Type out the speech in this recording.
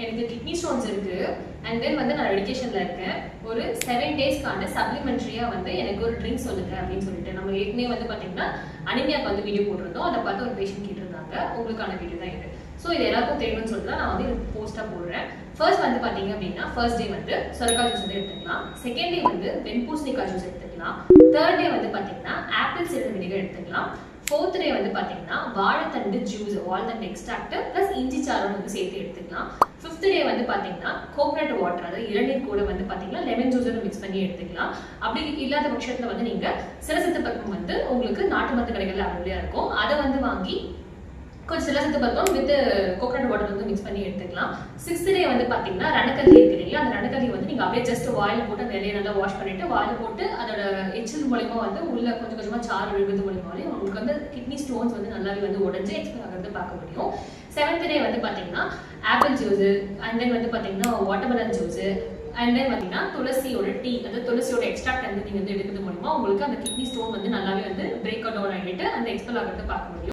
எனக்கு kidney stones இருக்கு and then வந்து நான் மெடிக்கேஷன்ல இருக்கேன். ஒரு 7 டேஸ்க்கான சப்ளிமெண்ட்ரியா வந்து எனக்கு ஒரு ட்ரிங்க் சொல்லுங்க அப்படின்னு சொல்லிட்டு நம்ம ஏற்கனவே வந்து பாத்தீங்கன்னா அனிமியாக்கு வந்து வீடியோ போட்டிருந்தோம். அதை பார்த்து ஒரு பேஷண்ட் கேட்டிருந்தாங்க. உங்களுக்கான வீடியோ தான் இது. ஸோ இது எல்லாருக்கும் தெரியும்னு சொல்லிட்டு தான் நான் வந்து இது போஸ்டா போடுறேன். ஃபர்ஸ்ட் வந்து பாத்தீங்க அப்படின்னா ஃபர்ஸ்ட் டே வந்து சொரக்காய் ஜூஸ் வந்து எடுத்துக்கலாம். செகண்ட் டே வந்து வெண்பூசணிக்காய் ஜூஸ் எடுத்துக்கலாம். தேர்ட் டே வந்து பாத்தீங்கன்னா ஆப்பிள் சைடர் வினிகர் எடுத்துக்கலாம். ஃபோர்த் டே வந்து பாத்தீங்கன்னா வாழைத்தண்டு ஜூஸ் வாழைத்தண்டு எக்ஸ்ட்ராக்ட் பிளஸ் இஞ்சி சாறு வந்து சேர்த்து எடுத்துக்கலாம். ஃபிஃப்த் டே வந்து பாத்தீங்கன்னா கோகனட் வாட்டர் அதாவது இளநீர் கூட வந்து பாத்தீங்கன்னா லெமன் ஜூஸ் மிக்ஸ் பண்ணி எடுத்துக்கலாம். அப்படி இல்லாத பட்சத்துல வந்து நீங்க சிரசத்து பருப்பு வந்து உங்களுக்கு நாட்டு மருந்து கடைகள்ல அவைலபிளா இருக்கும். அதை வந்து வாங்கி கொஞ்சம் சிலசத்து பருப்பும் வித் கோகனட் வாட்டர் வந்து மிக்ஸ் பண்ணி எடுத்துக்கலாம். சிக்ஸ்த் டே வந்து பாத்தீங்கன்னா ரணக்கல்லி இருக்கு இல்லையா, அந்த ரணக்கல்லி வந்து நீங்க அப்படியே ஜஸ்ட் வாயில் போட்டு அந்த இலையை நல்லா வாஷ் பண்ணிட்டு வாயில் போட்டு அதோட எச்சில் மூலமா வந்து உள்ள கொஞ்சம் கொஞ்சமா சாறு விழுவது மூலமாவே உங்களுக்கு வந்து கிட்னி ஸ்டோன்ஸ் வந்து நல்லாவே வந்து உடஞ்சு எக்ஸ்பெல் ஆகிறது பார்க்க முடியும். செவன்த் டே வந்து பாத்தீங்கன்னா ஆப்பிள் ஜூஸ் அண்ட் தென் வந்து பாத்தீங்கன்னா வாட்டர்மெலன் ஜூஸ் அண்ட் தென் பாத்தீங்கன்னா துளசியோட டீ அந்த துளசியோட எக்ஸ்ட்ராக்ட் வந்து நீங்க வந்து எடுக்கிறது மூலமா உங்களுக்கு அந்த கிட்னி ஸ்டோன் வந்து நல்லாவே வந்து பிரேக் அவுட் ஆகிட்டு அந்த எக்ஸ்பெல் ஆகிறது பார்க்க முடியும்.